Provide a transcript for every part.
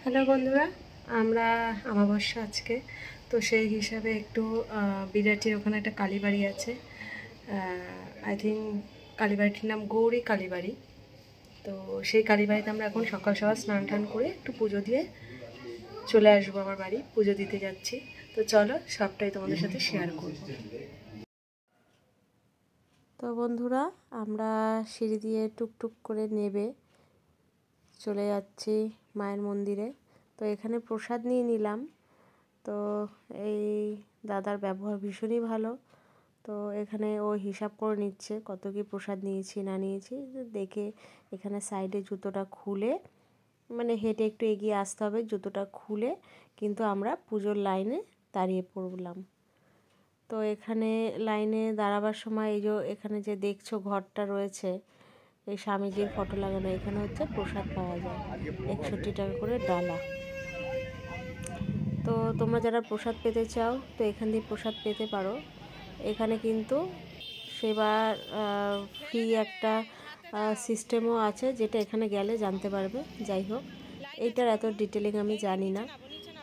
Hello বন্ধুরা, আমরা অমাবস্যা আজকে, তো সেই হিসাবে একটু বিরাটির ওখানে একটা কালীবাড়ি আছে। আই থিঙ্ক কালীবাড়িটির নাম গৌরী কালীবাড়ি। তো সেই কালীবাড়িতে আমরা এখন সকাল সকাল স্নান টান করে একটু পুজো দিয়ে চলে আসবো আমার বাড়ি। পুজো দিতে যাচ্ছি, তো চলো সবটাই তোমাদের সাথে শেয়ার করব। তো বন্ধুরা, আমরা সিঁড়ি দিয়ে টুকটুক করে নেবে চলে যাচ্ছি মায়ের মন্দিরে। তো এখানে প্রসাদ নিয়ে নিলাম। তো এই দাদার ব্যবহার ভীষণই ভালো। তো এখানে ও হিসাব করে নিচ্ছে কত কি প্রসাদ নিয়েছি না নিয়েছি। দেখে এখানে সাইডে জুতোটা খুলে, মানে হেঁটে একটু এগিয়ে আসতে হবে, জুতোটা খুলে কিন্তু আমরা পুজোর লাইনে দাঁড়িয়ে পড়লাম। তো এখানে লাইনে দাঁড়াবার সময় এই যে এখানে যে দেখছো ঘরটা রয়েছে, এই স্বামীজির ফটো লাগানো, এখানে হচ্ছে প্রসাদ পাওয়া যায় 61 টাকা করে ডালা। তো তোমরা যারা প্রসাদ পেতে চাও তো এখান দিয়ে প্রসাদ পেতে পারো। এখানে কিন্তু সেবার ফ্রি একটা সিস্টেমও আছে, যেটা এখানে গেলে জানতে পারবে। যাই হোক, এইটার এত ডিটেলিং আমি জানি না।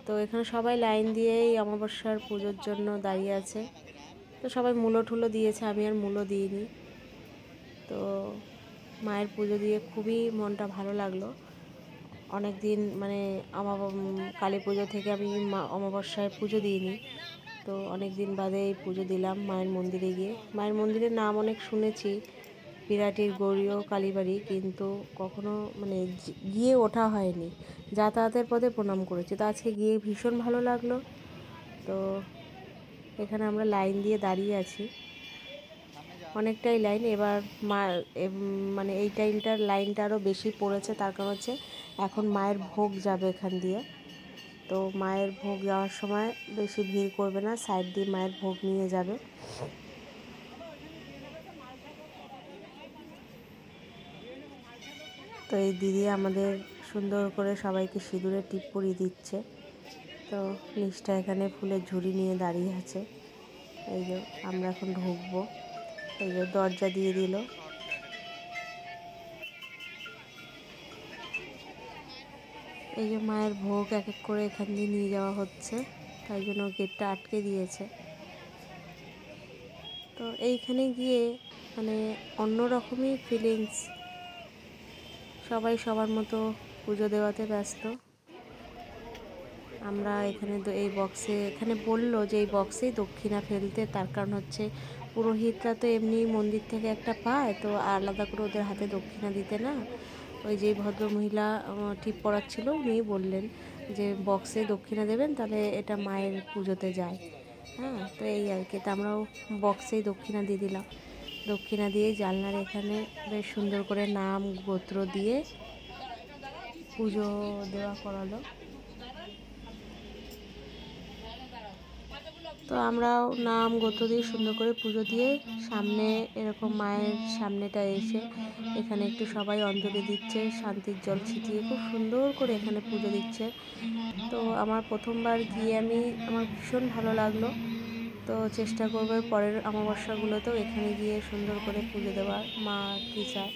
তো এখানে সবাই লাইন দিয়েই অমাবস্যার পুজোর জন্য দাঁড়িয়ে আছে। তো সবাই মূলো ঠুলো দিয়েছে, আমি আর মূলো দিইনি। তো মায়ের পুজো দিয়ে খুবই মনটা ভালো লাগলো। অনেক দিন মানে কালী পুজো থেকে আমি অমাবস্যায় পুজো দিইনি। তো অনেক দিন বাদে এই পুজো দিলাম মায়ের মন্দিরে গিয়ে। মায়ের মন্দিরের নাম অনেক শুনেছি, বিরাটির গৌরীয় কালীবাড়ি, কিন্তু কখনো মানে গিয়ে ওঠা হয়নি। যাতায়াতের পথে প্রণাম করেছি। তো আজকে গিয়ে ভীষণ ভালো লাগলো। তো এখানে আমরা লাইন দিয়ে দাঁড়িয়ে আছি, অনেকটাই লাইন। এবার মানে এই টাইমটার লাইনটা আরও বেশি পড়েছে, তার কারণ হচ্ছে এখন মায়ের ভোগ যাবে এখান দিয়ে। তো মায়ের ভোগ যাওয়ার সময় বেশি ভিড় করবে না, সাইড দিয়ে মায়ের ভোগ নিয়ে যাবে। তো এই দিদি আমাদের সুন্দর করে সবাইকে সিঁদুরে টিপ পরিয়ে দিচ্ছে। তো নিষ্ঠা এখানে ফুলের ঝুড়ি নিয়ে দাঁড়িয়ে আছে। এই যে আমরা এখন ঢুকবো, এই যে দরজা দিয়ে দিল। এই যে মায়ের ভোগ এক এক করে এখান দিয়ে নিয়ে যাওয়া হচ্ছে, তাই জন্য গেটটা আটকে দিয়েছে। তো এইখানে গিয়ে মানে অন্যরকমই ফিলিংস। সবাই সবার মতো পুজো দেওয়াতে ব্যস্ত। আমরা এখানে এই বক্সে, এখানে বললো যে এই বক্সেই দক্ষিণা ফেলতে, তার কারণ হচ্ছে পুরোহিতরা তো এমনি মন্দির থেকে একটা পায়, তো আলাদা করে ওদের হাতে দক্ষিণা দিতে না। ওই যে ভদ্রমহিলা টিপ পড়াচ্ছিল উনি বললেন যে বক্সে দক্ষিণা দেবেন, তাহলে এটা মায়ের পুজোতে যায়। হ্যাঁ, তো এই আর কি। তো আমরাও বক্সেই দক্ষিণা দিয়ে দিলাম। দক্ষিণা দিয়ে জানলার এখানে বেশ সুন্দর করে নাম গোত্র দিয়ে পুজো দেওয়া করালো। তো আমরাও নাম গোত্র দিয়ে সুন্দর করে পুজো দিয়ে সামনে এরকম মায়ের সামনেটা এসে এখানে একটু সবাই অঞ্জলি দিচ্ছে, শান্তির জল ছিটিয়ে খুব সুন্দর করে এখানে পুজো দিচ্ছে। তো আমার প্রথমবার গিয়ে আমার ভীষণ ভালো লাগলো। তো চেষ্টা করবো পরের অমাবস্যাগুলোতেও এখানে গিয়ে সুন্দর করে পুজো দেওয়ার, মা কী চায়।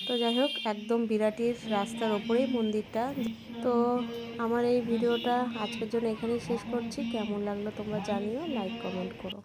তো যাই হোক, একদম বিরাটির রাস্তার ওপরেই মন্দিরটা। তো আমার এই ভিডিওটা আজকের জন্য এখানেই শেষ করছি। কেমন লাগলো তোমরা জানিও, লাইক কমেন্ট করো।